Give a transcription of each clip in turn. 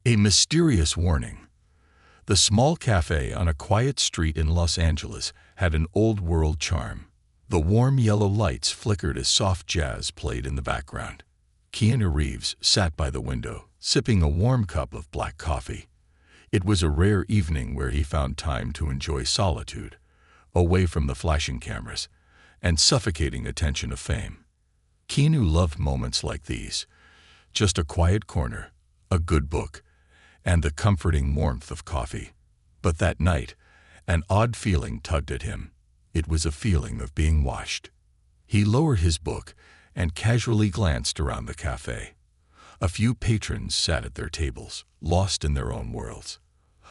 A mysterious warning. The small cafe on a quiet street in Los Angeles had an old-world charm. The warm yellow lights flickered as soft jazz played in the background. Keanu Reeves sat by the window, sipping a warm cup of black coffee. It was a rare evening where he found time to enjoy solitude, away from the flashing cameras and suffocating attention of fame. Keanu loved moments like these. Just a quiet corner, a good book, and the comforting warmth of coffee. But that night, an odd feeling tugged at him. It was a feeling of being watched. He lowered his book and casually glanced around the cafe. A few patrons sat at their tables, lost in their own worlds.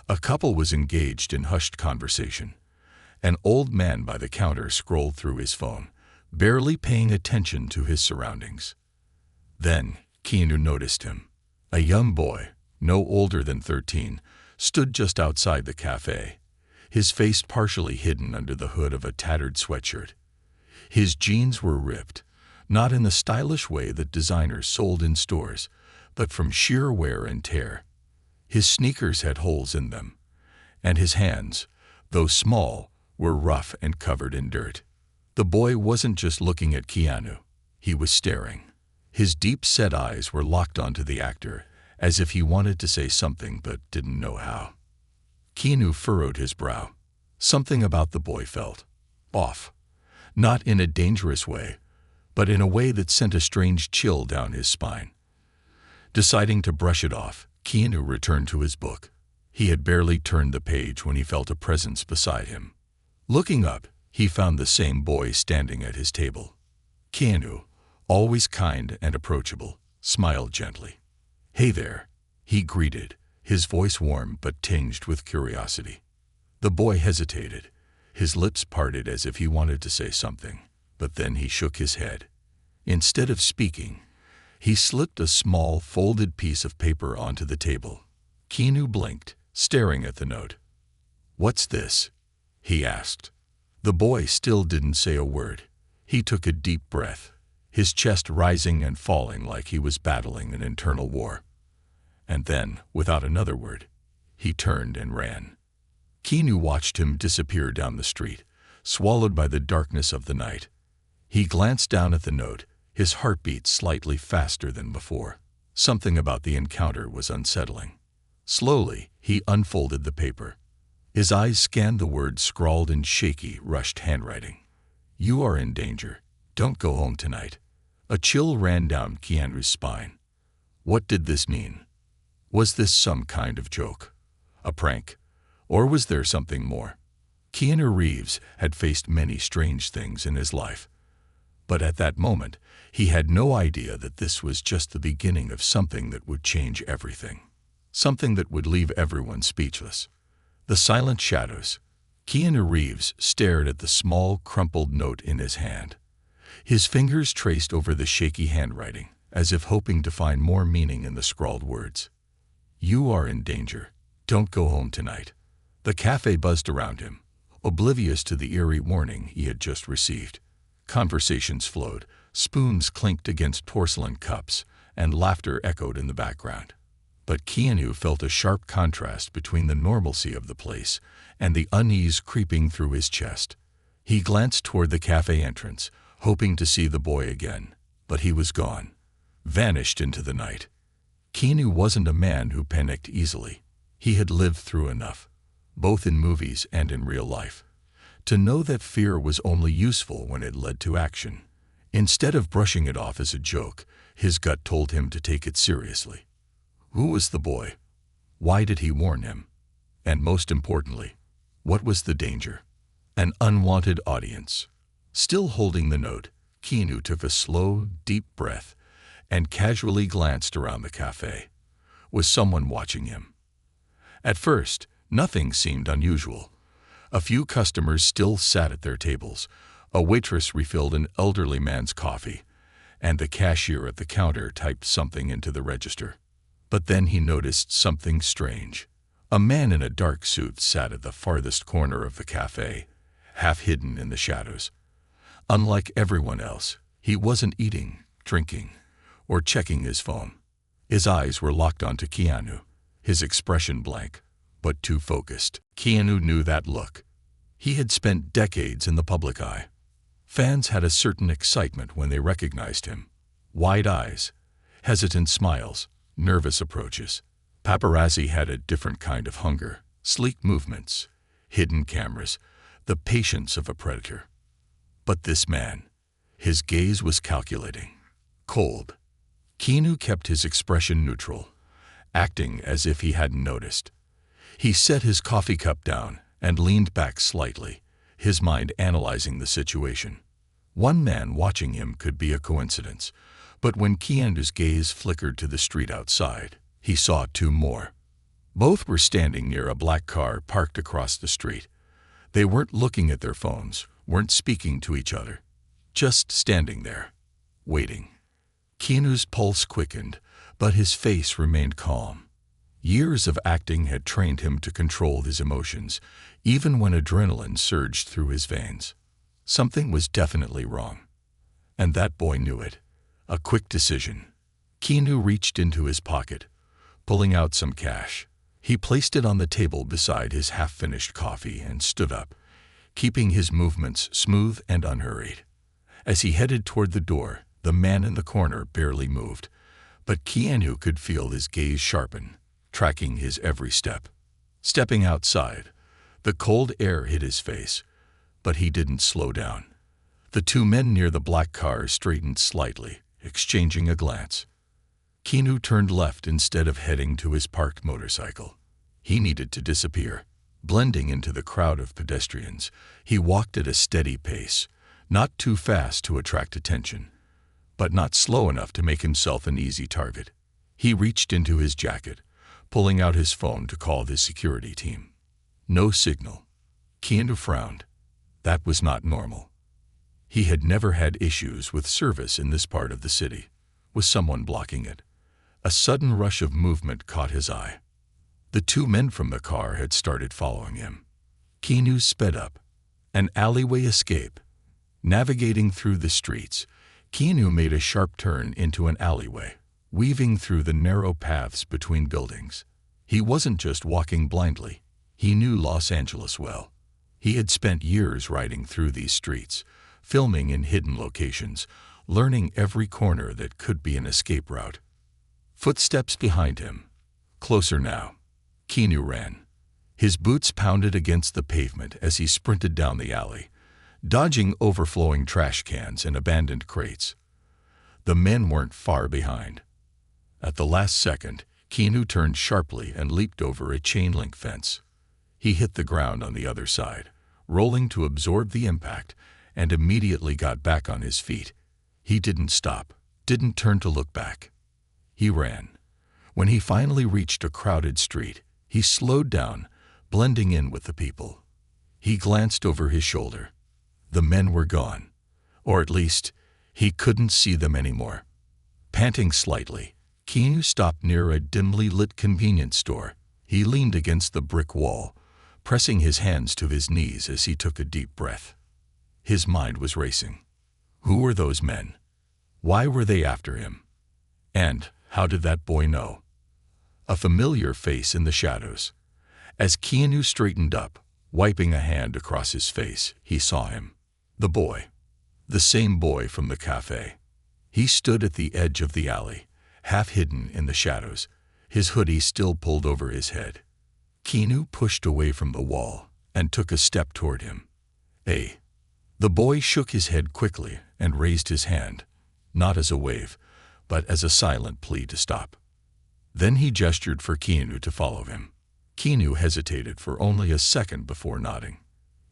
A couple was engaged in hushed conversation. An old man by the counter scrolled through his phone, barely paying attention to his surroundings. Then Keanu noticed him. A young boy, no older than 13, stood just outside the cafe, his face partially hidden under the hood of a tattered sweatshirt. His jeans were ripped, not in the stylish way that designers sold in stores, but from sheer wear and tear. His sneakers had holes in them, and his hands, though small, were rough and covered in dirt. The boy wasn't just looking at Keanu. He was staring. His deep-set eyes were locked onto the actor, as if he wanted to say something but didn't know how. Keanu furrowed his brow. Something about the boy felt off. Not in a dangerous way, but in a way that sent a strange chill down his spine. Deciding to brush it off, Keanu returned to his book. He had barely turned the page when he felt a presence beside him. Looking up, he found the same boy standing at his table. Keanu, always kind and approachable, smiled gently. "Hey there," he greeted, his voice warm but tinged with curiosity. The boy hesitated, his lips parted as if he wanted to say something, but then he shook his head. Instead of speaking, he slipped a small, folded piece of paper onto the table. Keanu blinked, staring at the note. "What's this?" he asked. The boy still didn't say a word. He took a deep breath, his chest rising and falling like he was battling an internal war. And then, without another word, he turned and ran. Keanu watched him disappear down the street, swallowed by the darkness of the night. He glanced down at the note, his heartbeat slightly faster than before. Something about the encounter was unsettling. Slowly, he unfolded the paper. His eyes scanned the words scrawled in shaky, rushed handwriting. "You are in danger. Don't go home tonight." A chill ran down Keanu's spine. What did this mean? Was this some kind of joke? A prank? Or was there something more? Keanu Reeves had faced many strange things in his life. But at that moment, he had no idea that this was just the beginning of something that would change everything. Something that would leave everyone speechless. The silent shadows. Keanu Reeves stared at the small, crumpled note in his hand. His fingers traced over the shaky handwriting, as if hoping to find more meaning in the scrawled words. "You are in danger. Don't go home tonight." The cafe buzzed around him, oblivious to the eerie warning he had just received. Conversations flowed, spoons clinked against porcelain cups, and laughter echoed in the background. But Keanu felt a sharp contrast between the normalcy of the place and the unease creeping through his chest. He glanced toward the cafe entrance, hoping to see the boy again, but he was gone, vanished into the night. Keanu wasn't a man who panicked easily. He had lived through enough, both in movies and in real life, to know that fear was only useful when it led to action. Instead of brushing it off as a joke, his gut told him to take it seriously. Who was the boy? Why did he warn him? And most importantly, what was the danger? An unwanted audience. Still holding the note, Keanu took a slow, deep breath and casually glanced around the cafe. Was someone watching him? At first, nothing seemed unusual. A few customers still sat at their tables. A waitress refilled an elderly man's coffee, and the cashier at the counter typed something into the register. But then he noticed something strange. A man in a dark suit sat at the farthest corner of the cafe, half hidden in the shadows. Unlike everyone else, he wasn't eating, drinking, or checking his phone. His eyes were locked onto Keanu, his expression blank, but too focused. Keanu knew that look. He had spent decades in the public eye. Fans had a certain excitement when they recognized him. Wide eyes, hesitant smiles, nervous approaches. Paparazzi had a different kind of hunger, sleek movements, hidden cameras, the patience of a predator. But this man, his gaze was calculating, cold. Keanu kept his expression neutral, acting as if he hadn't noticed. He set his coffee cup down and leaned back slightly, his mind analyzing the situation. One man watching him could be a coincidence, but when Keanu's gaze flickered to the street outside, he saw two more. Both were standing near a black car parked across the street. They weren't looking at their phones, weren't speaking to each other, just standing there, waiting. Keanu's pulse quickened, but his face remained calm. Years of acting had trained him to control his emotions, even when adrenaline surged through his veins. Something was definitely wrong. And that boy knew it. A quick decision. Keanu reached into his pocket, pulling out some cash. He placed it on the table beside his half-finished coffee and stood up, keeping his movements smooth and unhurried. As he headed toward the door, the man in the corner barely moved, but Keanu could feel his gaze sharpen, tracking his every step. Stepping outside, the cold air hit his face, but he didn't slow down. The two men near the black car straightened slightly, exchanging a glance. Keanu turned left instead of heading to his parked motorcycle. He needed to disappear. Blending into the crowd of pedestrians, he walked at a steady pace, not too fast to attract attention, but not slow enough to make himself an easy target. He reached into his jacket, pulling out his phone to call his security team. No signal. Keanu frowned. That was not normal. He had never had issues with service in this part of the city. Was someone blocking it? A sudden rush of movement caught his eye. The two men from the car had started following him. Keanu sped up. An alleyway escape. Navigating through the streets, Keanu made a sharp turn into an alleyway, weaving through the narrow paths between buildings. He wasn't just walking blindly. He knew Los Angeles well. He had spent years riding through these streets, filming in hidden locations, learning every corner that could be an escape route. Footsteps behind him. Closer now. Keanu ran. His boots pounded against the pavement as he sprinted down the alley, dodging overflowing trash cans and abandoned crates. The men weren't far behind. At the last second, Keanu turned sharply and leaped over a chain-link fence. He hit the ground on the other side, rolling to absorb the impact, and immediately got back on his feet. He didn't stop, didn't turn to look back. He ran. When he finally reached a crowded street, he slowed down, blending in with the people. He glanced over his shoulder. The men were gone, or at least, he couldn't see them anymore. Panting slightly, Keanu stopped near a dimly lit convenience store. He leaned against the brick wall, pressing his hands to his knees as he took a deep breath. His mind was racing. Who were those men? Why were they after him? And how did that boy know? A familiar face in the shadows. As Keanu straightened up, wiping a hand across his face, he saw him. The boy. The same boy from the café. He stood at the edge of the alley, half hidden in the shadows, his hoodie still pulled over his head. Keanu pushed away from the wall and took a step toward him. "Hey." The boy shook his head quickly and raised his hand, not as a wave, but as a silent plea to stop. Then he gestured for Keanu to follow him. Keanu hesitated for only a second before nodding.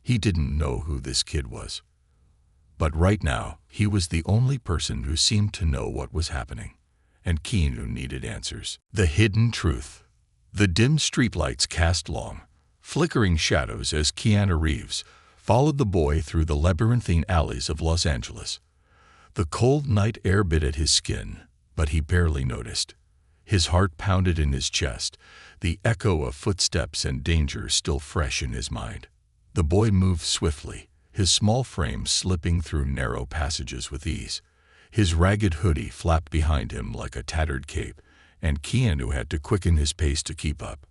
He didn't know who this kid was. But right now, he was the only person who seemed to know what was happening, and Keanu needed answers. The hidden truth. The dim streetlights cast long, flickering shadows as Keanu Reeves followed the boy through the labyrinthine alleys of Los Angeles. The cold night air bit at his skin, but he barely noticed. His heart pounded in his chest, the echo of footsteps and danger still fresh in his mind. The boy moved swiftly, his small frame slipping through narrow passages with ease. His ragged hoodie flapped behind him like a tattered cape, and Keanu had to quicken his pace to keep up.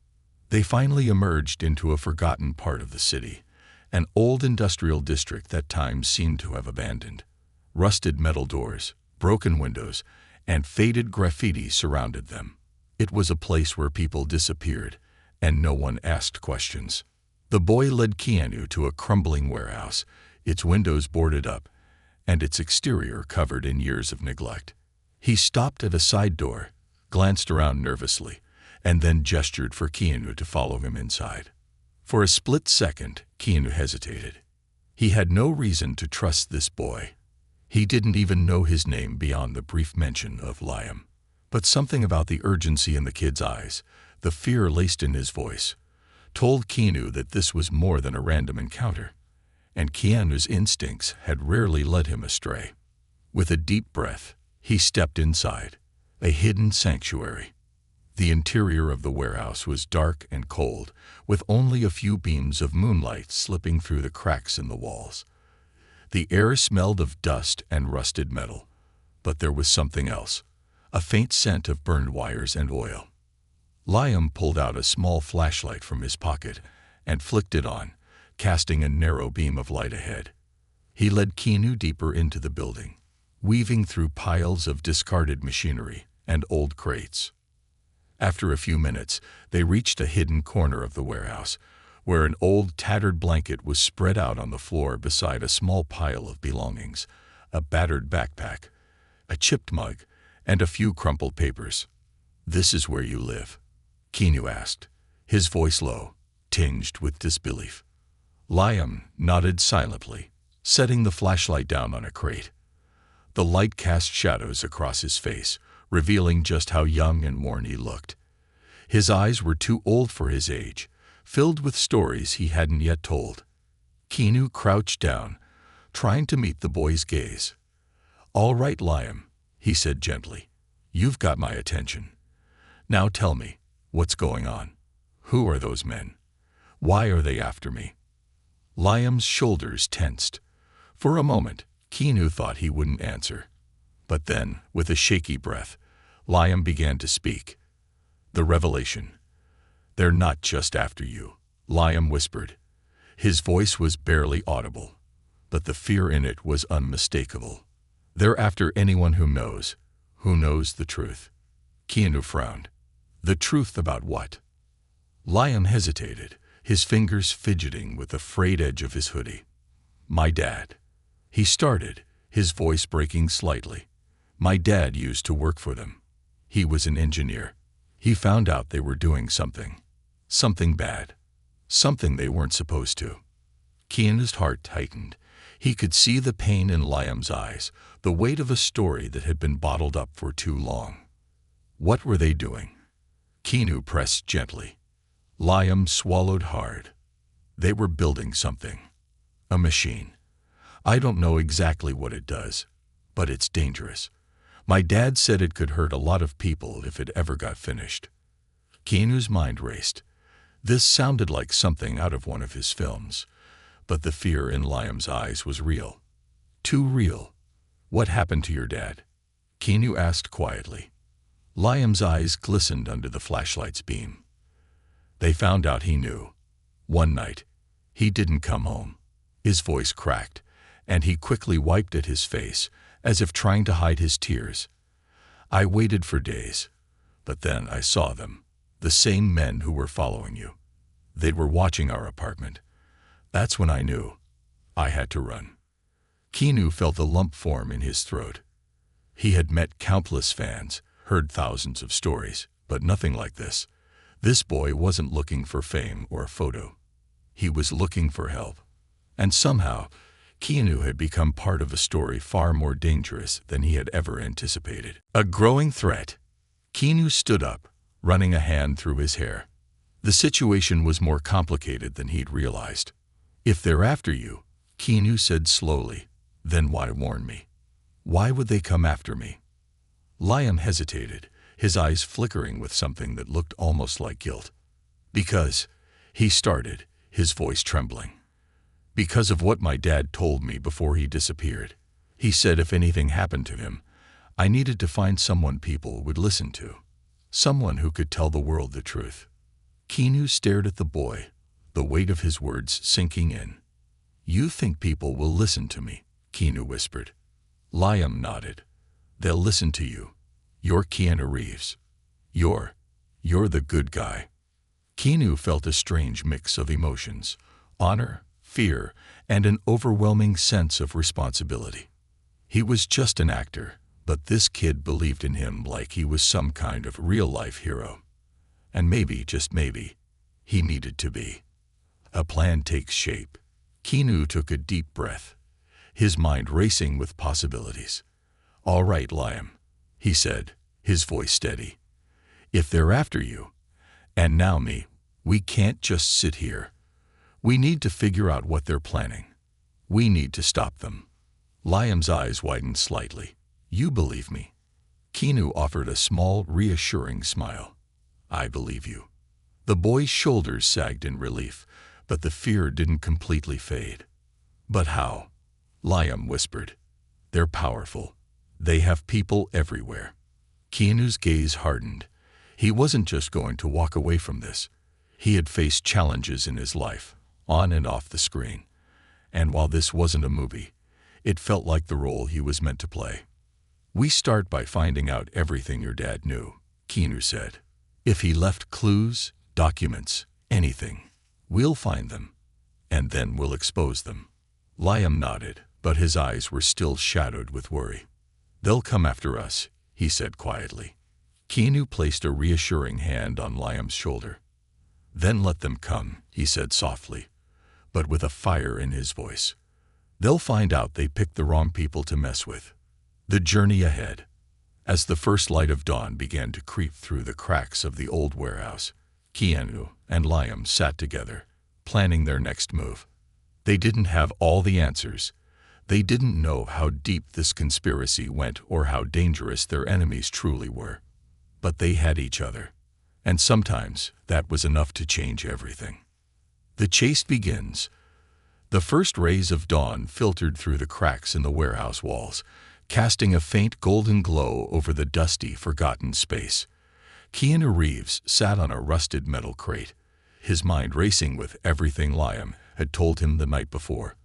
They finally emerged into a forgotten part of the city, an old industrial district that time seemed to have abandoned. Rusted metal doors, broken windows, and faded graffiti surrounded them. It was a place where people disappeared, and no one asked questions. The boy led Keanu to a crumbling warehouse, its windows boarded up, and its exterior covered in years of neglect. He stopped at a side door, glanced around nervously, and then gestured for Keanu to follow him inside. For a split second, Keanu hesitated. He had no reason to trust this boy. He didn't even know his name beyond the brief mention of Liam. But something about the urgency in the kid's eyes, the fear laced in his voice, told Keanu that this was more than a random encounter, and Keanu's instincts had rarely led him astray. With a deep breath, he stepped inside, a hidden sanctuary. The interior of the warehouse was dark and cold, with only a few beams of moonlight slipping through the cracks in the walls. The air smelled of dust and rusted metal, but there was something else, a faint scent of burned wires and oil. Liam pulled out a small flashlight from his pocket and flicked it on, casting a narrow beam of light ahead. He led Keanu deeper into the building, weaving through piles of discarded machinery and old crates. After a few minutes, they reached a hidden corner of the warehouse, where an old tattered blanket was spread out on the floor beside a small pile of belongings, a battered backpack, a chipped mug, and a few crumpled papers. "This is where you live?" Keanu asked, his voice low, tinged with disbelief. Liam nodded silently, setting the flashlight down on a crate. The light cast shadows across his face, revealing just how young and worn he looked. His eyes were too old for his age, filled with stories he hadn't yet told. Keanu crouched down, trying to meet the boy's gaze. "All right, Liam," he said gently. "You've got my attention. Now tell me, what's going on? Who are those men? Why are they after me?" Liam's shoulders tensed. For a moment, Keanu thought he wouldn't answer. But then, with a shaky breath, Liam began to speak. The revelation. "They're not just after you," Liam whispered. His voice was barely audible, but the fear in it was unmistakable. "They're after anyone who knows the truth." Keanu frowned. "The truth about what?" Liam hesitated, his fingers fidgeting with the frayed edge of his hoodie. "My dad," he started, his voice breaking slightly. "My dad used to work for them. He was an engineer. He found out they were doing something bad, something they weren't supposed to." Keanu's heart tightened. He could see the pain in Liam's eyes, the weight of a story that had been bottled up for too long. "What were they doing?" Keanu pressed gently. Liam swallowed hard. "They were building something. A machine. I don't know exactly what it does, but it's dangerous. My dad said it could hurt a lot of people if it ever got finished." Keanu's mind raced. This sounded like something out of one of his films, but the fear in Liam's eyes was real. Too real. "What happened to your dad?" Keanu asked quietly. Liam's eyes glistened under the flashlight's beam. "They found out he knew. One night, he didn't come home." His voice cracked, and he quickly wiped at his face, as if trying to hide his tears. "I waited for days, but then I saw them, the same men who were following you. They were watching our apartment. That's when I knew. I had to run." Keanu felt a lump form in his throat. He had met countless fans, heard thousands of stories, but nothing like this. This boy wasn't looking for fame or a photo. He was looking for help. And somehow, Keanu had become part of a story far more dangerous than he had ever anticipated. A growing threat. Keanu stood up, running a hand through his hair. The situation was more complicated than he'd realized. "If they're after you," Keanu said slowly, "then why warn me? Why would they come after me?" Liam hesitated, his eyes flickering with something that looked almost like guilt. "Because," he started, his voice trembling. "Because of what my dad told me before he disappeared. He said if anything happened to him, I needed to find someone people would listen to. someone who could tell the world the truth. Keanu stared at the boy, the weight of his words sinking in. "You think people will listen to me?" Keanu whispered. Liam nodded. "They'll listen to you. You're Keanu Reeves. You're the good guy." Keanu felt a strange mix of emotions: honor, fear, and an overwhelming sense of responsibility. He was just an actor, but this kid believed in him like he was some kind of real-life hero. And maybe, just maybe, he needed to be. A plan takes shape. Keanu took a deep breath, his mind racing with possibilities. "All right, Liam," he said, his voice steady. "If they're after you, and now me, we can't just sit here. We need to figure out what they're planning. We need to stop them." Liam's eyes widened slightly. "You believe me?" Keanu offered a small, reassuring smile. "I believe you." The boy's shoulders sagged in relief, but the fear didn't completely fade. "But how?" Liam whispered. "They're powerful. They have people everywhere." Keanu's gaze hardened. He wasn't just going to walk away from this. He had faced challenges in his life, on and off the screen. And while this wasn't a movie, it felt like the role he was meant to play. "We start by finding out everything your dad knew," Keanu said. "If he left clues, documents, anything, we'll find them, and then we'll expose them." Liam nodded, but his eyes were still shadowed with worry. "They'll come after us," he said quietly. Keanu placed a reassuring hand on Liam's shoulder. "Then let them come," he said softly, but with a fire in his voice. "They'll find out they picked the wrong people to mess with." The journey ahead. As the first light of dawn began to creep through the cracks of the old warehouse, Keanu and Liam sat together, planning their next move. They didn't have all the answers. They didn't know how deep this conspiracy went or how dangerous their enemies truly were. But they had each other, and sometimes that was enough to change everything. The chase begins. The first rays of dawn filtered through the cracks in the warehouse walls, casting a faint golden glow over the dusty, forgotten space. Keanu Reeves sat on a rusted metal crate, his mind racing with everything Liam had told him the night before.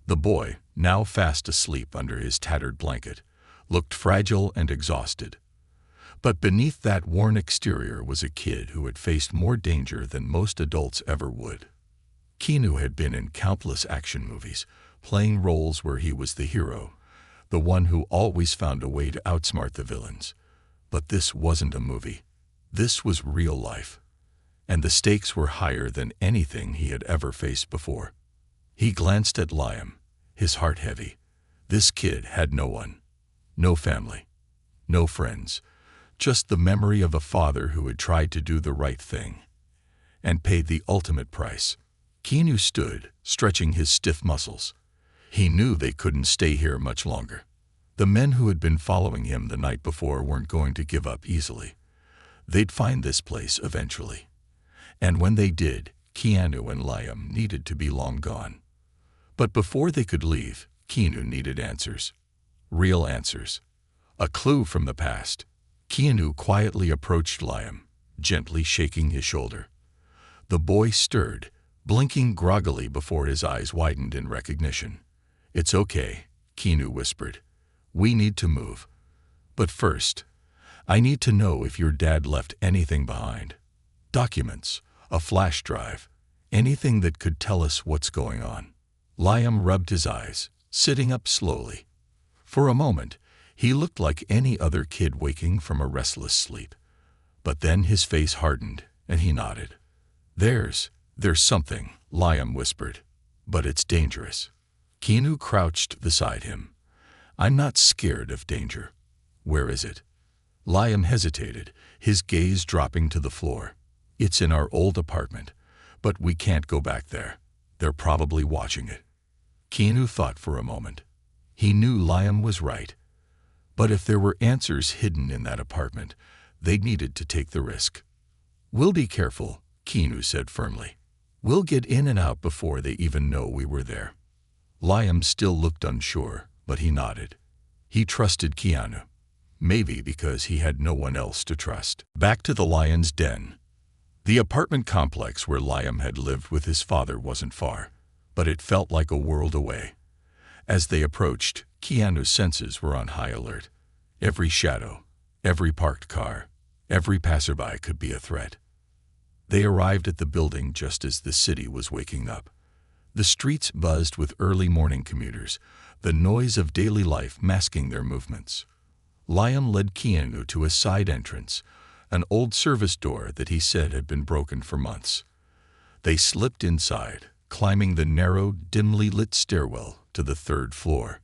The boy, now fast asleep under his tattered blanket, looked fragile and exhausted. But beneath that worn exterior was a kid who had faced more danger than most adults ever would. Keanu had been in countless action movies, playing roles where he was the hero, the one who always found a way to outsmart the villains. But this wasn't a movie. This was real life. And the stakes were higher than anything he had ever faced before. He glanced at Liam, his heart heavy. This kid had no one. No family. No friends. Just the memory of a father who had tried to do the right thing and paid the ultimate price. Keanu stood, stretching his stiff muscles. He knew they couldn't stay here much longer. The men who had been following him the night before weren't going to give up easily. They'd find this place eventually. And when they did, Keanu and Liam needed to be long gone. But before they could leave, Keanu needed answers. Real answers. A clue from the past. Keanu quietly approached Liam, gently shaking his shoulder. The boy stirred, blinking groggily before his eyes widened in recognition. "It's okay," Keanu whispered. "We need to move. But first, I need to know if your dad left anything behind. Documents, a flash drive, anything that could tell us what's going on." Liam rubbed his eyes, sitting up slowly. For a moment, he looked like any other kid waking from a restless sleep. But then his face hardened, and he nodded. There's something," Liam whispered, "but it's dangerous." Keanu crouched beside him. "I'm not scared of danger. Where is it?" Liam hesitated, his gaze dropping to the floor. "It's in our old apartment, but we can't go back there. They're probably watching it." Keanu thought for a moment. He knew Liam was right. But if there were answers hidden in that apartment, they needed to take the risk. "We'll be careful," Keanu said firmly. "We'll get in and out before they even know we were there." Liam still looked unsure, but he nodded. He trusted Keanu. maybe because he had no one else to trust. Back to the lion's den. The apartment complex where Liam had lived with his father wasn't far, but it felt like a world away. As they approached, Keanu's senses were on high alert. Every shadow, every parked car, every passerby could be a threat. They arrived at the building just as the city was waking up. The streets buzzed with early morning commuters, the noise of daily life masking their movements. Liam led Keanu to a side entrance, an old service door that he said had been broken for months. They slipped inside, climbing the narrow, dimly lit stairwell to the third floor.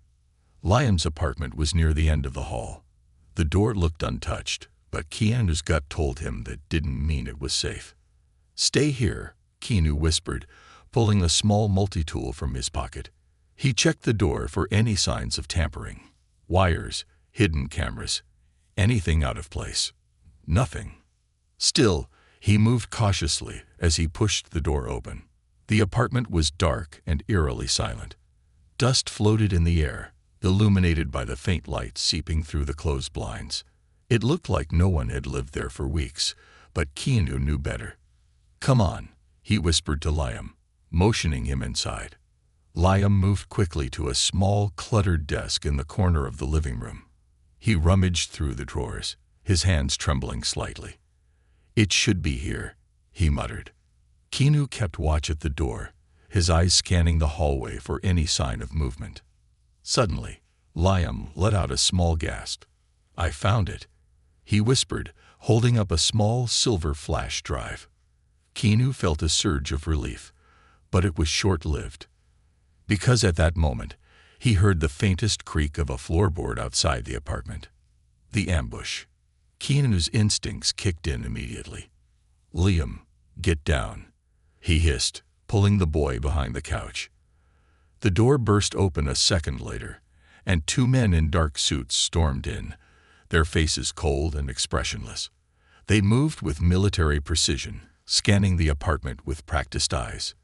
Liam's apartment was near the end of the hall. The door looked untouched, but Keanu's gut told him that didn't mean it was safe. "Stay here," Keanu whispered, pulling a small multi-tool from his pocket. He checked the door for any signs of tampering. Wires, hidden cameras, anything out of place. Nothing. Still, he moved cautiously as he pushed the door open. The apartment was dark and eerily silent. Dust floated in the air, illuminated by the faint light seeping through the closed blinds. It looked like no one had lived there for weeks, but Keanu knew better. "Come on," he whispered to Liam, motioning him inside. Liam moved quickly to a small, cluttered desk in the corner of the living room. He rummaged through the drawers, his hands trembling slightly. "It should be here," he muttered. Keanu kept watch at the door, his eyes scanning the hallway for any sign of movement. Suddenly, Liam let out a small gasp. "I found it," he whispered, holding up a small silver flash drive. Keanu felt a surge of relief, but it was short-lived. Because at that moment, he heard the faintest creak of a floorboard outside the apartment. The ambush. Keanu's instincts kicked in immediately. "Liam, get down," he hissed, pulling the boy behind the couch. The door burst open a second later, and two men in dark suits stormed in, their faces cold and expressionless. They moved with military precision, scanning the apartment with practiced eyes.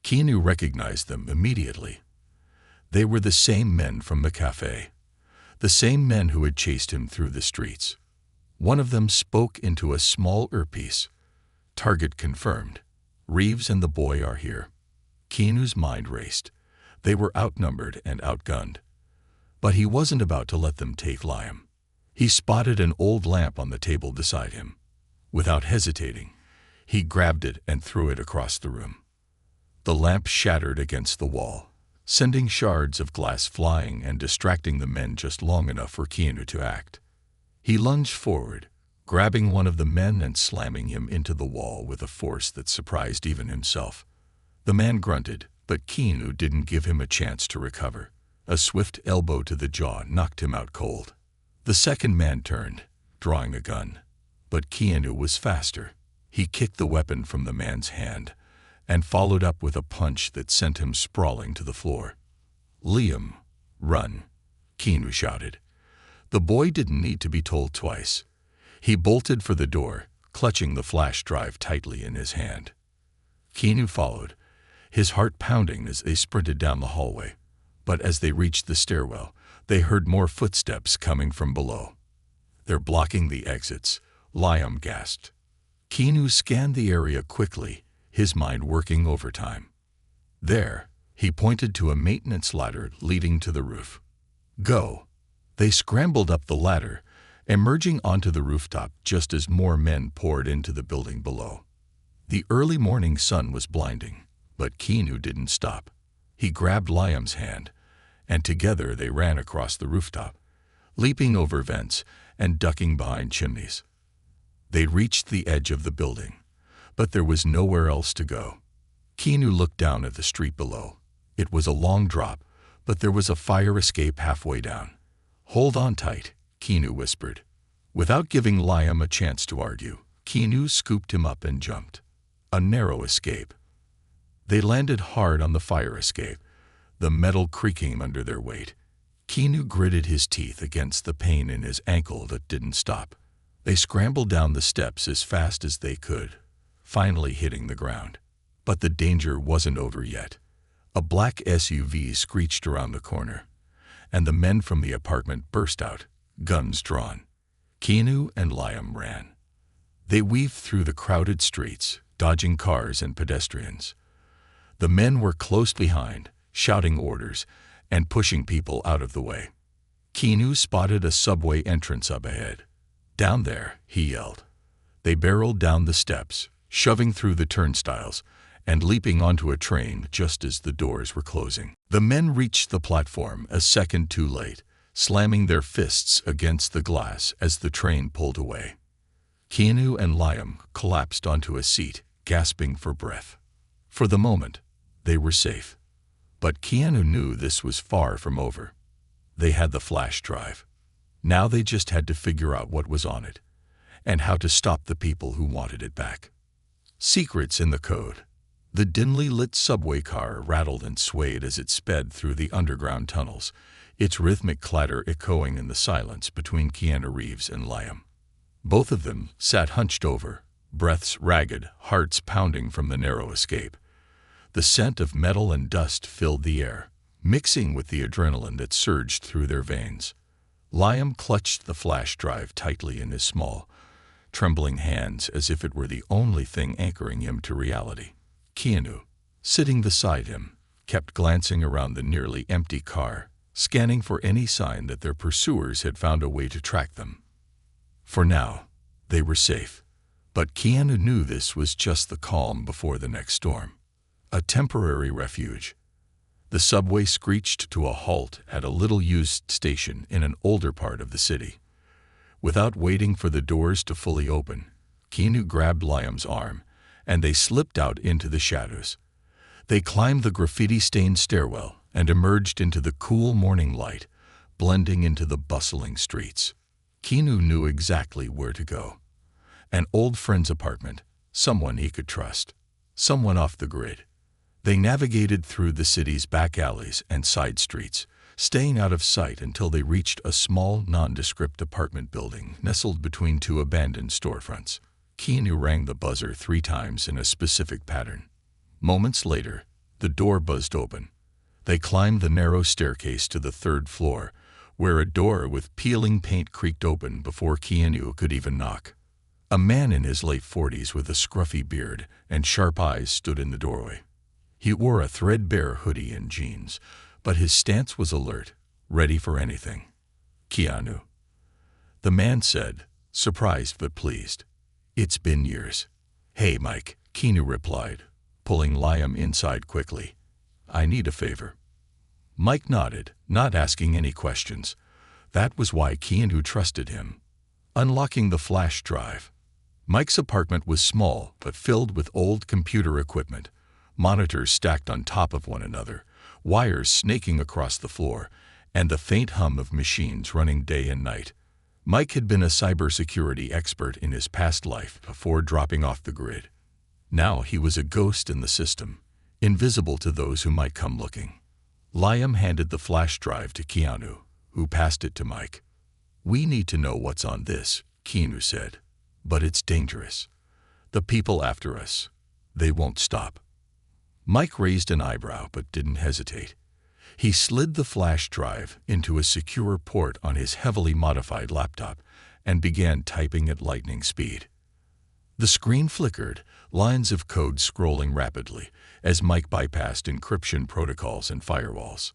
Keanu recognized them immediately. They were the same men from the café, the same men who had chased him through the streets. One of them spoke into a small earpiece. "Target confirmed. Reeves and the boy are here." Keanu's mind raced. They were outnumbered and outgunned. But he wasn't about to let them take Liam. He spotted an old lamp on the table beside him. Without hesitating, he grabbed it and threw it across the room. The lamp shattered against the wall, sending shards of glass flying and distracting the men just long enough for Keanu to act. He lunged forward, grabbing one of the men and slamming him into the wall with a force that surprised even himself. The man grunted, but Keanu didn't give him a chance to recover. A swift elbow to the jaw knocked him out cold. The second man turned, drawing a gun. But Keanu was faster. He kicked the weapon from the man's hand and followed up with a punch that sent him sprawling to the floor. "Liam, run," Keanu shouted. The boy didn't need to be told twice. He bolted for the door, clutching the flash drive tightly in his hand. Keanu followed, his heart pounding as they sprinted down the hallway. But as they reached the stairwell, they heard more footsteps coming from below. "They're blocking the exits," Liam gasped. Keanu scanned the area quickly, his mind working overtime. "There," he pointed to a maintenance ladder leading to the roof. "Go." They scrambled up the ladder, emerging onto the rooftop just as more men poured into the building below. The early morning sun was blinding, but Keanu didn't stop. He grabbed Liam's hand, and together they ran across the rooftop, leaping over vents and ducking behind chimneys. They reached the edge of the building, but there was nowhere else to go. Keanu looked down at the street below. It was a long drop, but there was a fire escape halfway down. "Hold on tight," Keanu whispered. Without giving Liam a chance to argue, Keanu scooped him up and jumped. A narrow escape. They landed hard on the fire escape, the metal creaking under their weight. Keanu gritted his teeth against the pain in his ankle that didn't stop. They scrambled down the steps as fast as they could, finally hitting the ground. But the danger wasn't over yet. A black SUV screeched around the corner, and the men from the apartment burst out, guns drawn. Keanu and Liam ran. They weaved through the crowded streets, dodging cars and pedestrians. The men were close behind, shouting orders and pushing people out of the way. Keanu spotted a subway entrance up ahead. "Down there," he yelled. They barreled down the steps, shoving through the turnstiles and leaping onto a train just as the doors were closing. The men reached the platform a second too late, slamming their fists against the glass as the train pulled away. Keanu and Liam collapsed onto a seat, gasping for breath. For the moment, they were safe. But Keanu knew this was far from over. They had the flash drive. Now they just had to figure out what was on it, and how to stop the people who wanted it back. Secrets in the code. The dimly lit subway car rattled and swayed as it sped through the underground tunnels, its rhythmic clatter echoing in the silence between Keanu Reeves and Liam. Both of them sat hunched over, breaths ragged, hearts pounding from the narrow escape. The scent of metal and dust filled the air, mixing with the adrenaline that surged through their veins. Liam clutched the flash drive tightly in his small, trembling hands as if it were the only thing anchoring him to reality. Keanu, sitting beside him, kept glancing around the nearly empty car, scanning for any sign that their pursuers had found a way to track them. For now, they were safe. But Keanu knew this was just the calm before the next storm. A temporary refuge. The subway screeched to a halt at a little-used station in an older part of the city. Without waiting for the doors to fully open, Keanu grabbed Liam's arm, and they slipped out into the shadows. They climbed the graffiti-stained stairwell and emerged into the cool morning light, blending into the bustling streets. Keanu knew exactly where to go. An old friend's apartment, someone he could trust, someone off the grid. They navigated through the city's back alleys and side streets, staying out of sight until they reached a small, nondescript apartment building nestled between two abandoned storefronts. Keanu rang the buzzer 3 times in a specific pattern. Moments later, the door buzzed open. They climbed the narrow staircase to the 3rd floor, where a door with peeling paint creaked open before Keanu could even knock. A man in his late 40s with a scruffy beard and sharp eyes stood in the doorway. He wore a threadbare hoodie and jeans, but his stance was alert, ready for anything. "Keanu," the man said, surprised but pleased. "It's been years." "Hey, Mike," Keanu replied, pulling Liam inside quickly. "I need a favor." Mike nodded, not asking any questions. That was why Keanu trusted him. Unlocking the flash drive. Mike's apartment was small but filled with old computer equipment. Monitors stacked on top of one another, wires snaking across the floor, and the faint hum of machines running day and night. Mike had been a cybersecurity expert in his past life before dropping off the grid. Now he was a ghost in the system, invisible to those who might come looking. Liam handed the flash drive to Keanu, who passed it to Mike. "We need to know what's on this," Keanu said. "But it's dangerous. The people after us, they won't stop." Mike raised an eyebrow but didn't hesitate. He slid the flash drive into a secure port on his heavily modified laptop and began typing at lightning speed. The screen flickered, lines of code scrolling rapidly as Mike bypassed encryption protocols and firewalls.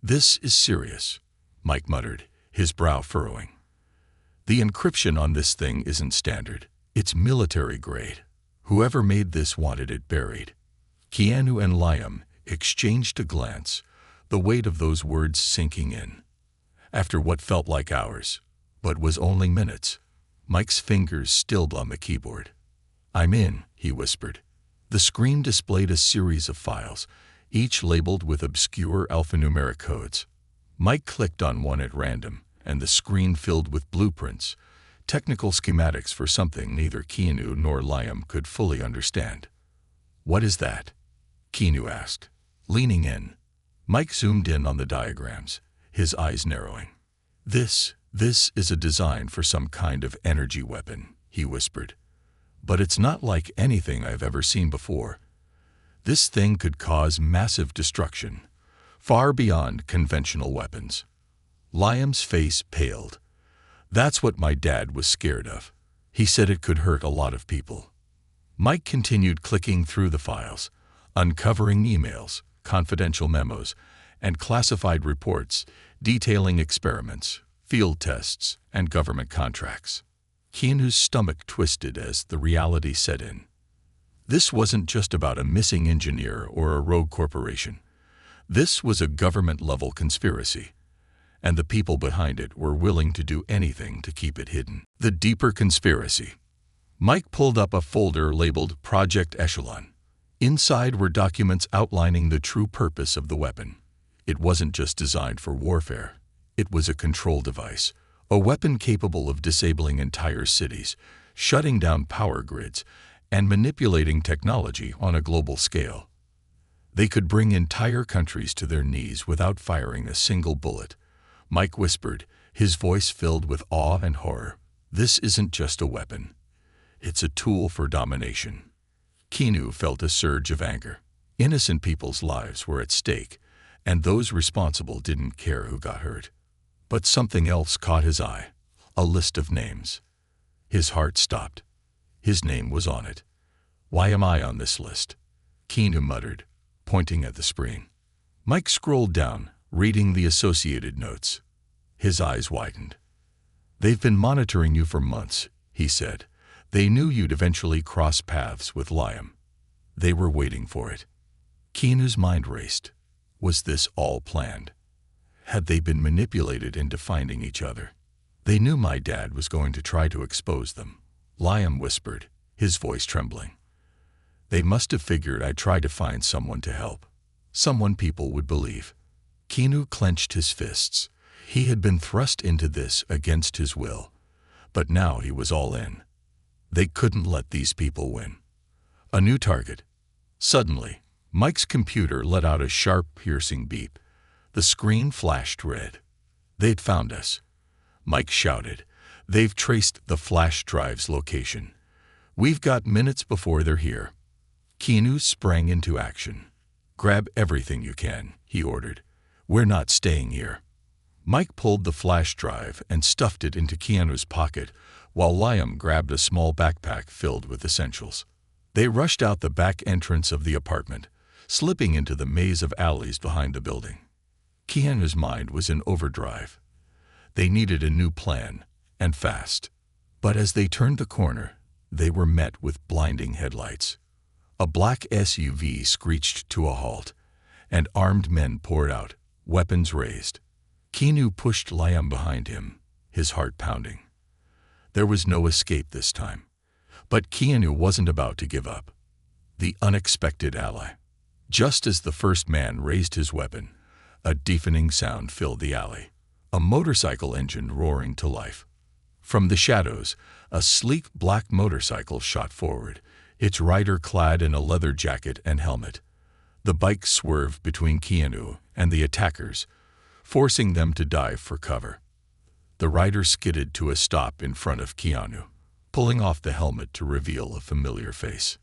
"This is serious," Mike muttered, his brow furrowing. "The encryption on this thing isn't standard. It's military grade. Whoever made this wanted it buried." Keanu and Liam exchanged a glance, the weight of those words sinking in. After what felt like hours, but was only minutes, Mike's fingers stilled on the keyboard. "I'm in," he whispered. The screen displayed a series of files, each labeled with obscure alphanumeric codes. Mike clicked on one at random, and the screen filled with blueprints, technical schematics for something neither Keanu nor Liam could fully understand. "What is that?" Keanu asked, leaning in. Mike zoomed in on the diagrams, his eyes narrowing. This is a design for some kind of energy weapon," he whispered. "But it's not like anything I've ever seen before. This thing could cause massive destruction, far beyond conventional weapons." Liam's face paled. That's what my dad was scared of. He said it could hurt a lot of people. Mike continued clicking through the files, uncovering emails, confidential memos, and classified reports detailing experiments, field tests, and government contracts. Keanu's stomach twisted as the reality set in. This wasn't just about a missing engineer or a rogue corporation. This was a government-level conspiracy, and the people behind it were willing to do anything to keep it hidden. The deeper conspiracy. Mike pulled up a folder labeled Project Echelon. Inside were documents outlining the true purpose of the weapon. It wasn't just designed for warfare. It was a control device, a weapon capable of disabling entire cities, shutting down power grids, and manipulating technology on a global scale. They could bring entire countries to their knees without firing a single bullet. Mike whispered, his voice filled with awe and horror. This isn't just a weapon. It's a tool for domination. Keanu felt a surge of anger. Innocent people's lives were at stake, and those responsible didn't care who got hurt. But something else caught his eye. A list of names. His heart stopped. His name was on it. Why am I on this list? Keanu muttered, pointing at the screen. Mike scrolled down, reading the associated notes. His eyes widened. They've been monitoring you for months, he said. They knew you'd eventually cross paths with Liam. They were waiting for it. Keanu's mind raced. Was this all planned? Had they been manipulated into finding each other? They knew my dad was going to try to expose them. Liam whispered, his voice trembling. They must have figured I'd try to find someone to help. Someone people would believe. Keanu clenched his fists. He had been thrust into this against his will, but now he was all in. They couldn't let these people win. A new target. Suddenly, Mike's computer let out a sharp, piercing beep. The screen flashed red. They'd found us. Mike shouted. They've traced the flash drive's location. We've got minutes before they're here. Keanu sprang into action. Grab everything you can, he ordered. We're not staying here. Mike pulled the flash drive and stuffed it into Keanu's pocket, while Liam grabbed a small backpack filled with essentials. They rushed out the back entrance of the apartment, slipping into the maze of alleys behind the building. Keanu's mind was in overdrive. They needed a new plan, and fast. But as they turned the corner, they were met with blinding headlights. A black SUV screeched to a halt, and armed men poured out, weapons raised. Keanu pushed Liam behind him, his heart pounding. There was no escape this time. But Keanu wasn't about to give up. The unexpected ally. Just as the first man raised his weapon, a deafening sound filled the alley. A motorcycle engine roaring to life. From the shadows, a sleek black motorcycle shot forward, its rider clad in a leather jacket and helmet. The bike swerved between Keanu and the attackers, forcing them to dive for cover. The rider skidded to a stop in front of Keanu, pulling off the helmet to reveal a familiar face.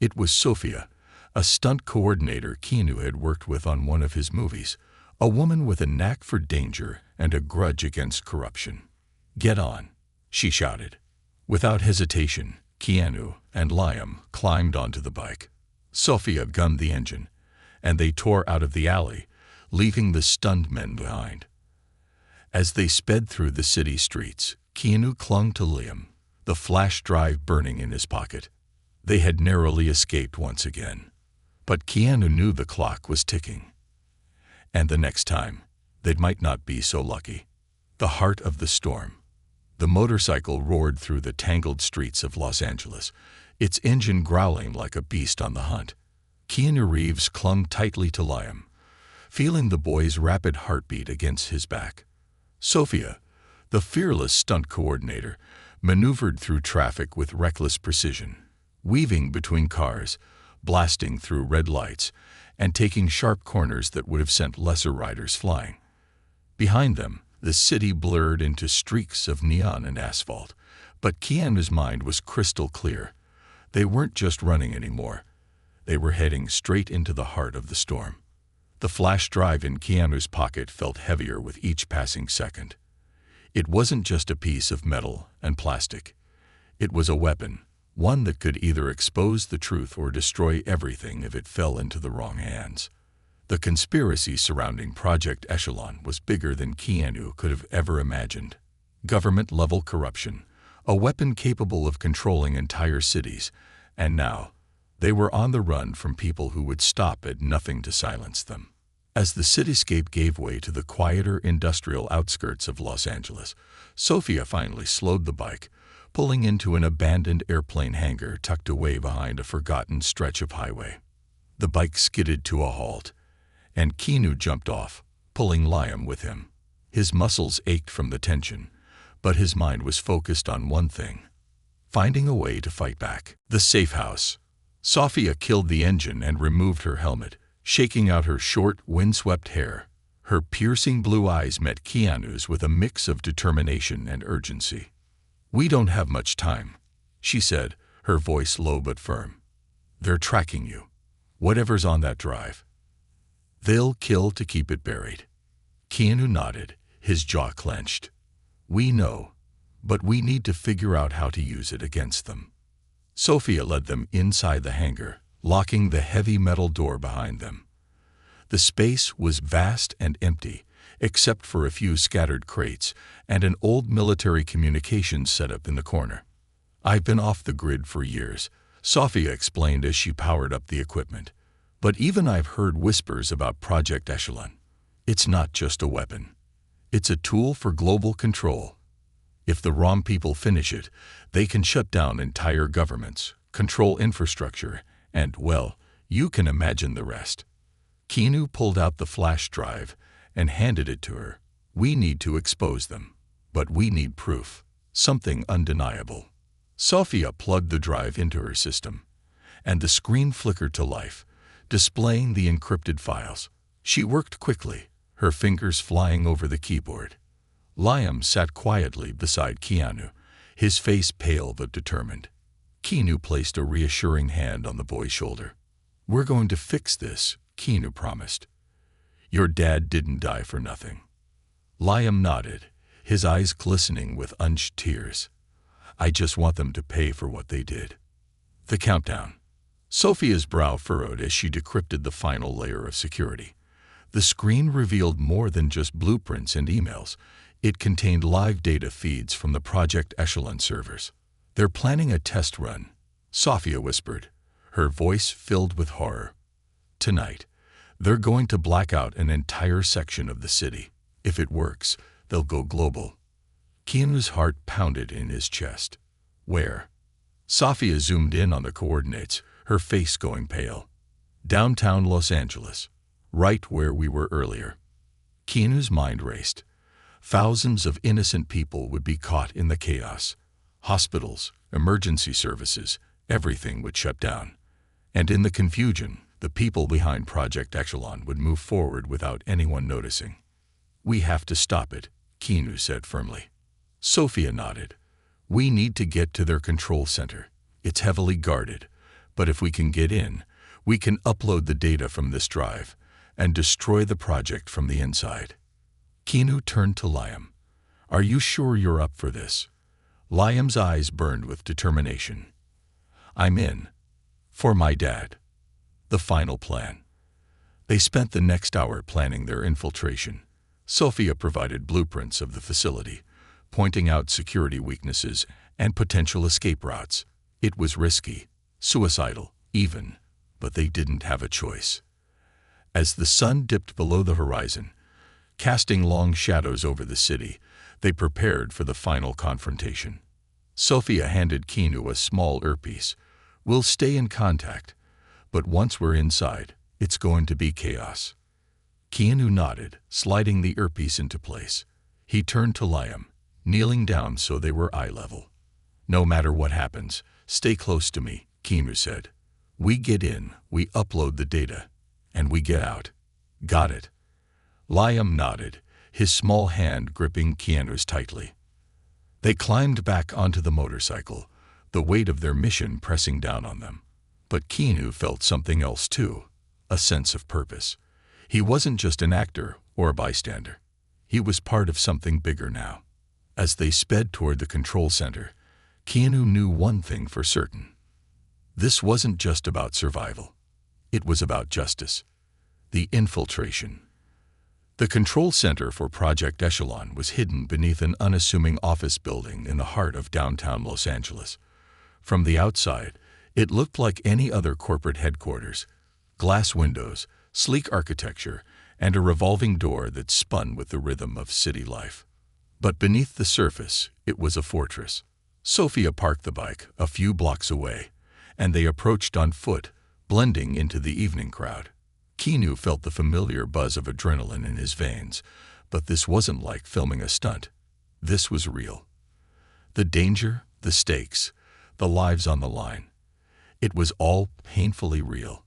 It was Sophia, a stunt coordinator Keanu had worked with on one of his movies, a woman with a knack for danger and a grudge against corruption. "Get on," she shouted. Without hesitation, Keanu and Liam climbed onto the bike. Sophia gunned the engine, and they tore out of the alley, leaving the stunned men behind. As they sped through the city streets, Keanu clung to Liam, the flash drive burning in his pocket. They had narrowly escaped once again. But Keanu knew the clock was ticking. And the next time, they might not be so lucky. The heart of the storm. The motorcycle roared through the tangled streets of Los Angeles, its engine growling like a beast on the hunt. Keanu Reeves clung tightly to Liam, feeling the boy's rapid heartbeat against his back. Sophia, the fearless stunt coordinator, maneuvered through traffic with reckless precision, weaving between cars, blasting through red lights, and taking sharp corners that would have sent lesser riders flying. Behind them, the city blurred into streaks of neon and asphalt, but Keanu's mind was crystal clear. They weren't just running anymore. They were heading straight into the heart of the storm. The flash drive in Keanu's pocket felt heavier with each passing second. It wasn't just a piece of metal and plastic. It was a weapon, one that could either expose the truth or destroy everything if it fell into the wrong hands. The conspiracy surrounding Project Echelon was bigger than Keanu could have ever imagined. Government-level corruption, a weapon capable of controlling entire cities, and now, they were on the run from people who would stop at nothing to silence them. As the cityscape gave way to the quieter industrial outskirts of Los Angeles, Sophia finally slowed the bike, pulling into an abandoned airplane hangar tucked away behind a forgotten stretch of highway. The bike skidded to a halt, and Keanu jumped off, pulling Liam with him. His muscles ached from the tension, but his mind was focused on one thing: finding a way to fight back. The safe house. Sophia killed the engine and removed her helmet, shaking out her short, windswept hair. Her piercing blue eyes met Keanu's with a mix of determination and urgency. "We don't have much time," she said, her voice low but firm. "They're tracking you. Whatever's on that drive. They'll kill to keep it buried." Keanu nodded, his jaw clenched. "We know, but we need to figure out how to use it against them." Sophia led them inside the hangar, locking the heavy metal door behind them. The space was vast and empty, except for a few scattered crates and an old military communications setup in the corner. "I've been off the grid for years," Sophia explained as she powered up the equipment. "But even I've heard whispers about Project Echelon. It's not just a weapon. It's a tool for global control. If the wrong people finish it, they can shut down entire governments, control infrastructure, and, well, you can imagine the rest." Keanu pulled out the flash drive and handed it to her. "We need to expose them, but we need proof, something undeniable." Sophia plugged the drive into her system, and the screen flickered to life, displaying the encrypted files. She worked quickly, her fingers flying over the keyboard. Liam sat quietly beside Keanu, his face pale but determined. Keanu placed a reassuring hand on the boy's shoulder. "We're going to fix this," Keanu promised. "Your dad didn't die for nothing." Liam nodded, his eyes glistening with unshed tears. "I just want them to pay for what they did." The countdown. Sophia's brow furrowed as she decrypted the final layer of security. The screen revealed more than just blueprints and emails. It contained live data feeds from the Project Echelon servers. "They're planning a test run," Sophia whispered, her voice filled with horror. "Tonight, they're going to black out an entire section of the city. If it works, they'll go global." Keanu's heart pounded in his chest. "Where?" Sophia zoomed in on the coordinates, her face going pale. "Downtown Los Angeles, right where we were earlier." Keanu's mind raced. Thousands of innocent people would be caught in the chaos. Hospitals, emergency services, everything would shut down. And in the confusion, the people behind Project Echelon would move forward without anyone noticing. "We have to stop it," Keanu said firmly. Sophia nodded. "We need to get to their control center. It's heavily guarded, but if we can get in, we can upload the data from this drive and destroy the project from the inside." Keanu turned to Liam. "Are you sure you're up for this?" Liam's eyes burned with determination. "I'm in. For my dad." The final plan. They spent the next hour planning their infiltration. Sophia provided blueprints of the facility, pointing out security weaknesses and potential escape routes. It was risky, suicidal, even, but they didn't have a choice. As the sun dipped below the horizon, casting long shadows over the city, they prepared for the final confrontation. Sophia handed Keanu a small earpiece. "We'll stay in contact, but once we're inside, it's going to be chaos." Keanu nodded, sliding the earpiece into place. He turned to Liam, kneeling down so they were eye level. "No matter what happens, stay close to me," Keanu said. "We get in, we upload the data, and we get out. Got it?" Liam nodded, his small hand gripping Keanu's tightly. They climbed back onto the motorcycle, the weight of their mission pressing down on them. But Keanu felt something else too, a sense of purpose. He wasn't just an actor or a bystander. He was part of something bigger now. As they sped toward the control center, Keanu knew one thing for certain. This wasn't just about survival. It was about justice. The infiltration. The control center for Project Echelon was hidden beneath an unassuming office building in the heart of downtown Los Angeles. From the outside, it looked like any other corporate headquarters. Glass windows, sleek architecture, and a revolving door that spun with the rhythm of city life. But beneath the surface, it was a fortress. Sophia parked the bike a few blocks away, and they approached on foot, blending into the evening crowd. Keanu felt the familiar buzz of adrenaline in his veins, but this wasn't like filming a stunt. This was real. The danger, the stakes, the lives on the line. It was all painfully real.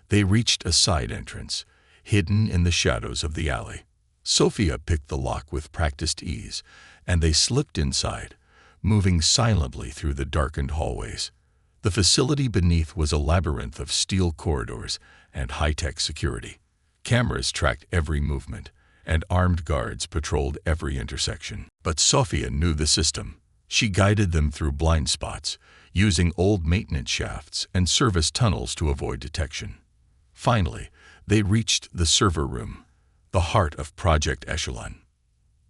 They reached a side entrance, hidden in the shadows of the alley. Sophia picked the lock with practiced ease, and they slipped inside, moving silently through the darkened hallways. The facility beneath was a labyrinth of steel corridors and high-tech security. Cameras tracked every movement, and armed guards patrolled every intersection. But Sophia knew the system. She guided them through blind spots, using old maintenance shafts and service tunnels to avoid detection. Finally, they reached the server room, the heart of Project Echelon.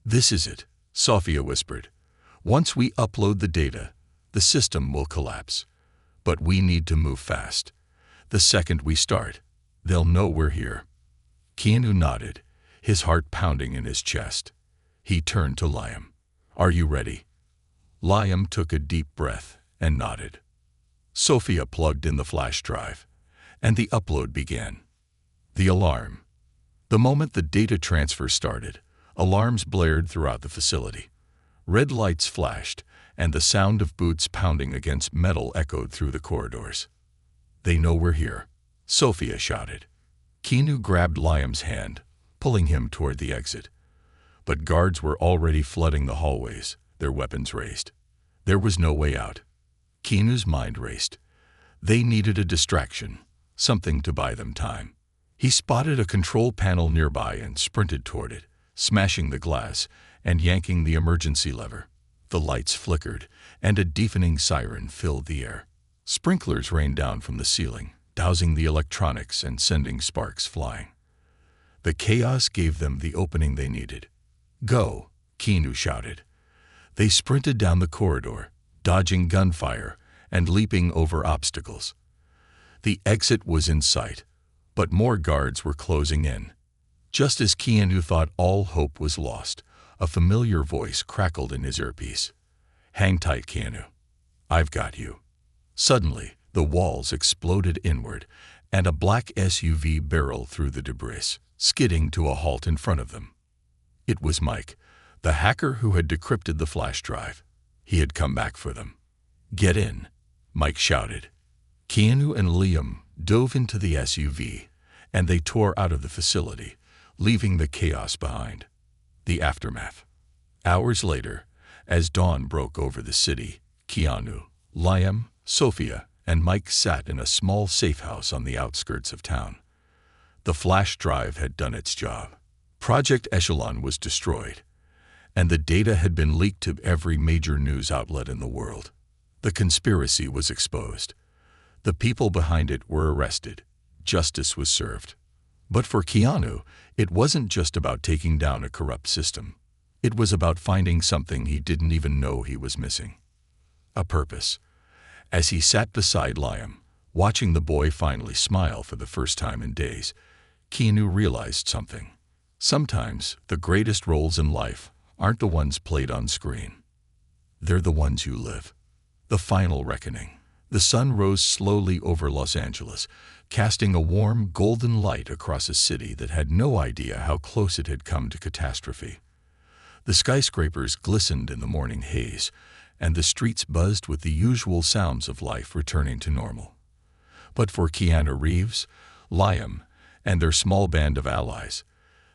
"This is it," Sophia whispered. "Once we upload the data, the system will collapse. But we need to move fast. The second we start, they'll know we're here." Keanu nodded, his heart pounding in his chest. He turned to Liam. "Are you ready?" Liam took a deep breath and nodded. Sophia plugged in the flash drive, and the upload began. The alarm. The moment the data transfer started, alarms blared throughout the facility. Red lights flashed, and the sound of boots pounding against metal echoed through the corridors. "They know we're here," Sophia shouted. Keanu grabbed Liam's hand, pulling him toward the exit. But guards were already flooding the hallways, their weapons raised. There was no way out. Keanu's mind raced. They needed a distraction, something to buy them time. He spotted a control panel nearby and sprinted toward it, smashing the glass and yanking the emergency lever. The lights flickered, and a deafening siren filled the air. Sprinklers rained down from the ceiling, dousing the electronics and sending sparks flying. The chaos gave them the opening they needed. "Go," Keanu shouted. They sprinted down the corridor, dodging gunfire and leaping over obstacles. The exit was in sight, but more guards were closing in. Just as Keanu thought all hope was lost, a familiar voice crackled in his earpiece. "Hang tight, Keanu. I've got you." Suddenly, the walls exploded inward, and a black SUV barreled through the debris, skidding to a halt in front of them. It was Mike, the hacker who had decrypted the flash drive. He had come back for them. "Get in," Mike shouted. Keanu and Liam dove into the SUV, and they tore out of the facility, leaving the chaos behind. The aftermath. Hours later, as dawn broke over the city, Keanu, Liam, Sophia, and Mike sat in a small safe house on the outskirts of town. The flash drive had done its job. Project Echelon was destroyed, and the data had been leaked to every major news outlet in the world. The conspiracy was exposed. The people behind it were arrested. Justice was served. But for Keanu, it wasn't just about taking down a corrupt system. It was about finding something he didn't even know he was missing. A purpose. As he sat beside Liam, watching the boy finally smile for the first time in days, Keanu realized something. Sometimes the greatest roles in life aren't the ones played on screen. They're the ones you live. The final reckoning. The sun rose slowly over Los Angeles, casting a warm, golden light across a city that had no idea how close it had come to catastrophe. The skyscrapers glistened in the morning haze, and the streets buzzed with the usual sounds of life returning to normal. But for Keanu Reeves, Liam, and their small band of allies,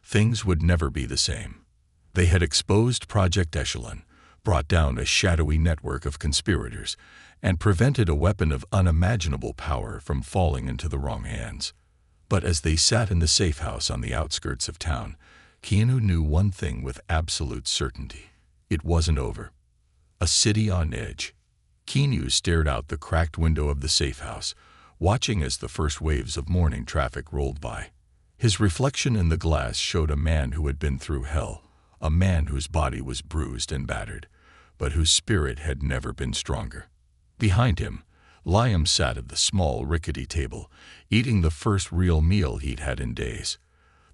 things would never be the same. They had exposed Project Echelon, brought down a shadowy network of conspirators, and prevented a weapon of unimaginable power from falling into the wrong hands. But as they sat in the safe house on the outskirts of town, Keanu knew one thing with absolute certainty. It wasn't over. A city on edge. Keanu stared out the cracked window of the safe house, watching as the first waves of morning traffic rolled by. His reflection in the glass showed a man who had been through hell, a man whose body was bruised and battered, but whose spirit had never been stronger. Behind him, Liam sat at the small, rickety table, eating the first real meal he'd had in days.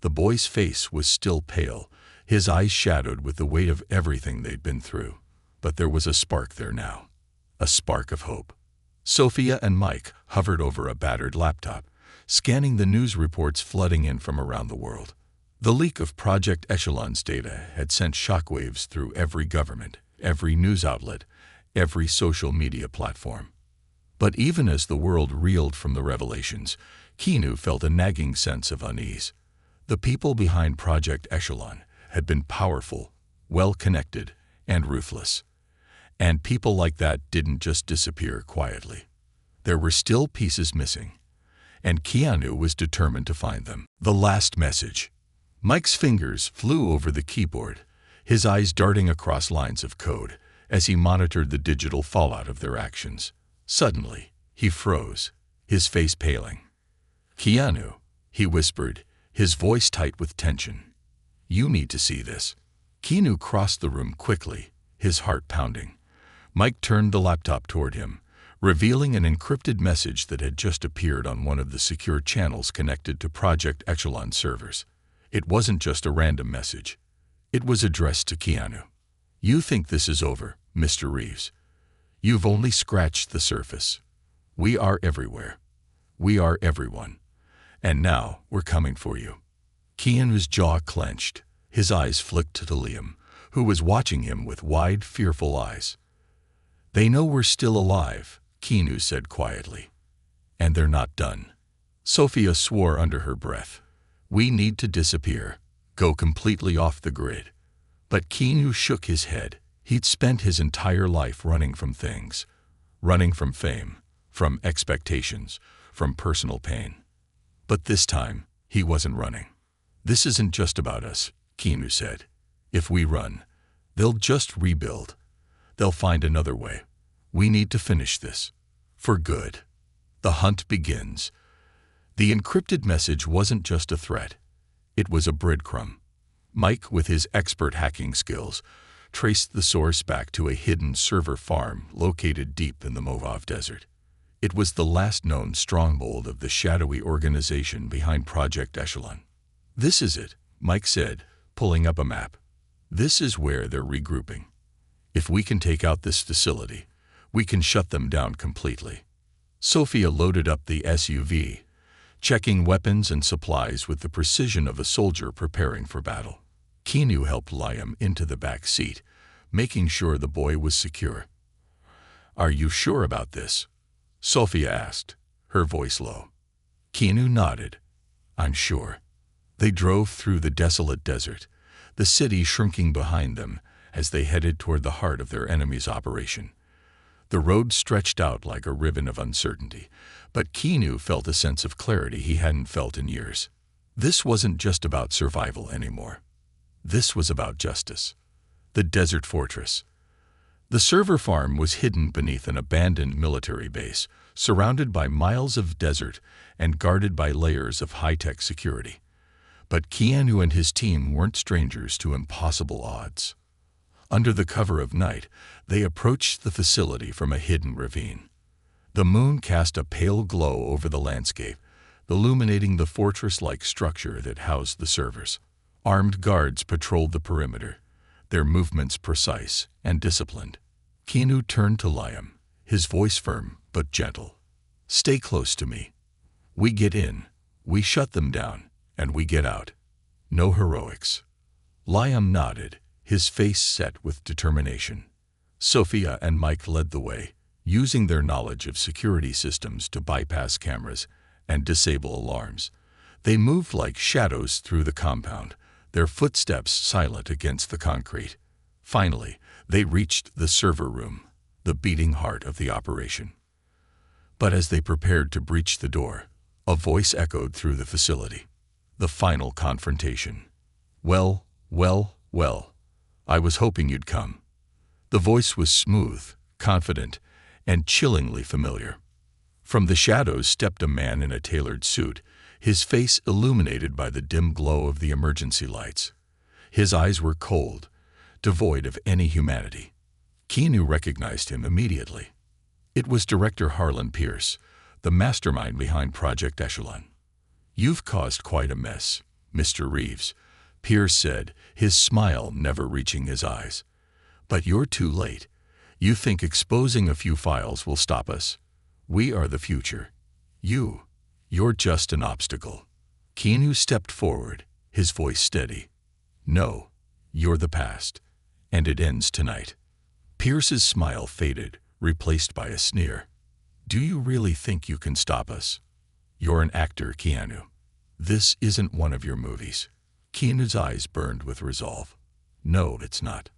The boy's face was still pale, his eyes shadowed with the weight of everything they'd been through. But there was a spark there now, a spark of hope. Sophia and Mike hovered over a battered laptop, scanning the news reports flooding in from around the world. The leak of Project Echelon's data had sent shockwaves through every government, every news outlet, every social media platform. But even as the world reeled from the revelations, Keanu felt a nagging sense of unease. The people behind Project Echelon had been powerful, well-connected, and ruthless. And people like that didn't just disappear quietly. There were still pieces missing, and Keanu was determined to find them. The last message. Mike's fingers flew over the keyboard, his eyes darting across lines of code as he monitored the digital fallout of their actions. Suddenly, he froze, his face paling. "Keanu," he whispered, his voice tight with tension. "You need to see this." Keanu crossed the room quickly, his heart pounding. Mike turned the laptop toward him, revealing an encrypted message that had just appeared on one of the secure channels connected to Project Echelon servers. It wasn't just a random message. It was addressed to Keanu. "You think this is over, Mr. Reeves. You've only scratched the surface. We are everywhere. We are everyone. And now we're coming for you." Keanu's jaw clenched. His eyes flicked to Liam, who was watching him with wide, fearful eyes. "They know we're still alive," Keanu said quietly. "And they're not done." Sophia swore under her breath. "We need to disappear, go completely off the grid." But Keanu shook his head. He'd spent his entire life running from things, running from fame, from expectations, from personal pain. But this time, he wasn't running. "This isn't just about us," Keanu said. "If we run, they'll just rebuild. They'll find another way. We need to finish this. For good." The hunt begins. The encrypted message wasn't just a threat. It was a breadcrumb. Mike, with his expert hacking skills, traced the source back to a hidden server farm located deep in the Mojave Desert. It was the last known stronghold of the shadowy organization behind Project Echelon. "This is it," Mike said, pulling up a map. "This is where they're regrouping. If we can take out this facility, we can shut them down completely." Sophia loaded up the SUV, checking weapons and supplies with the precision of a soldier preparing for battle. Keanu helped Liam into the back seat, making sure the boy was secure. "Are you sure about this?" Sophia asked, her voice low. Keanu nodded. "I'm sure." They drove through the desolate desert, the city shrinking behind them as they headed toward the heart of their enemy's operation. The road stretched out like a ribbon of uncertainty, but Keanu felt a sense of clarity he hadn't felt in years. This wasn't just about survival anymore. This was about justice. The desert fortress. The server farm was hidden beneath an abandoned military base, surrounded by miles of desert and guarded by layers of high-tech security. But Keanu and his team weren't strangers to impossible odds. Under the cover of night, they approached the facility from a hidden ravine. The moon cast a pale glow over the landscape, illuminating the fortress-like structure that housed the servers. Armed guards patrolled the perimeter, their movements precise and disciplined. Keanu turned to Liam, his voice firm but gentle. "Stay close to me. We get in, we shut them down, and we get out. No heroics." Liam nodded, his face set with determination. Sophia and Mike led the way, using their knowledge of security systems to bypass cameras and disable alarms. They moved like shadows through the compound, their footsteps silent against the concrete. Finally, they reached the server room, the beating heart of the operation. But as they prepared to breach the door, a voice echoed through the facility. The final confrontation. "Well, well, well. I was hoping you'd come." The voice was smooth, confident, and chillingly familiar. From the shadows stepped a man in a tailored suit, his face illuminated by the dim glow of the emergency lights. His eyes were cold, devoid of any humanity. Keanu recognized him immediately. It was Director Harlan Pierce, the mastermind behind Project Echelon. "You've caused quite a mess, Mr. Reeves," Pierce said, his smile never reaching his eyes. "But you're too late. You think exposing a few files will stop us? We are the future. You're just an obstacle." Keanu stepped forward, his voice steady. "No, you're the past, and it ends tonight." Pierce's smile faded, replaced by a sneer. "Do you really think you can stop us? You're an actor, Keanu. This isn't one of your movies." Keanu's eyes burned with resolve. "No, it's not.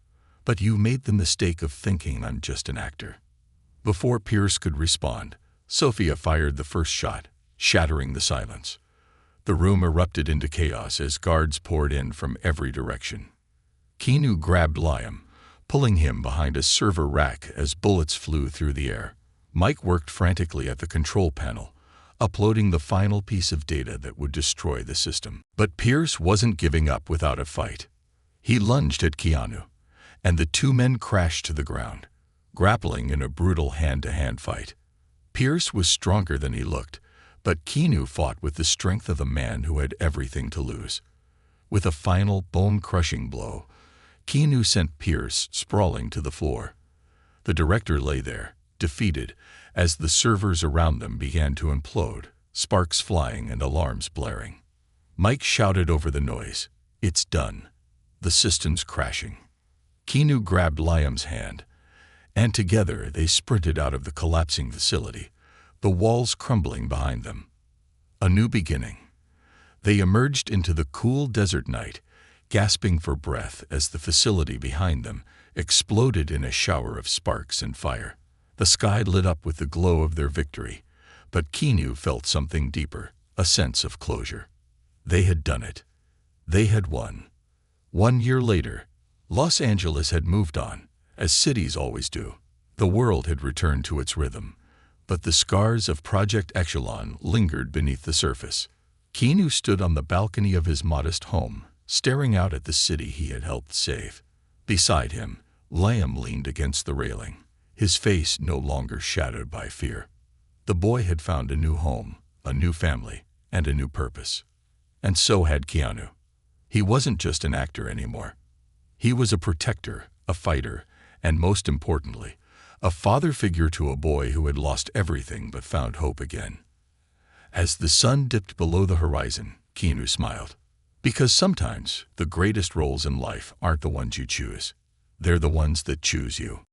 But you made the mistake of thinking I'm just an actor." Before Pierce could respond, Sophia fired the first shot, shattering the silence. The room erupted into chaos as guards poured in from every direction. Keanu grabbed Liam, pulling him behind a server rack as bullets flew through the air. Mike worked frantically at the control panel, uploading the final piece of data that would destroy the system. But Pierce wasn't giving up without a fight. He lunged at Keanu, and the two men crashed to the ground, grappling in a brutal hand-to-hand fight. Pierce was stronger than he looked, but Keanu fought with the strength of a man who had everything to lose. With a final bone-crushing blow, Keanu sent Pierce sprawling to the floor. The director lay there, defeated, as the servers around them began to implode, sparks flying and alarms blaring. Mike shouted over the noise, "It's done. The system's crashing." Keanu grabbed Liam's hand, and together they sprinted out of the collapsing facility, the walls crumbling behind them. A new beginning. They emerged into the cool desert night, gasping for breath as the facility behind them exploded in a shower of sparks and fire. The sky lit up with the glow of their victory, but Keanu felt something deeper, a sense of closure. They had done it. They had won. 1 year later, Los Angeles had moved on, as cities always do. The world had returned to its rhythm, but the scars of Project Echelon lingered beneath the surface. Keanu stood on the balcony of his modest home, staring out at the city he had helped save. Beside him, Liam leaned against the railing, his face no longer shadowed by fear. The boy had found a new home, a new family, and a new purpose. And so had Keanu. He wasn't just an actor anymore. He was a protector, a fighter, and most importantly, a father figure to a boy who had lost everything but found hope again. As the sun dipped below the horizon, Keanu smiled. Because sometimes the greatest roles in life aren't the ones you choose. They're the ones that choose you.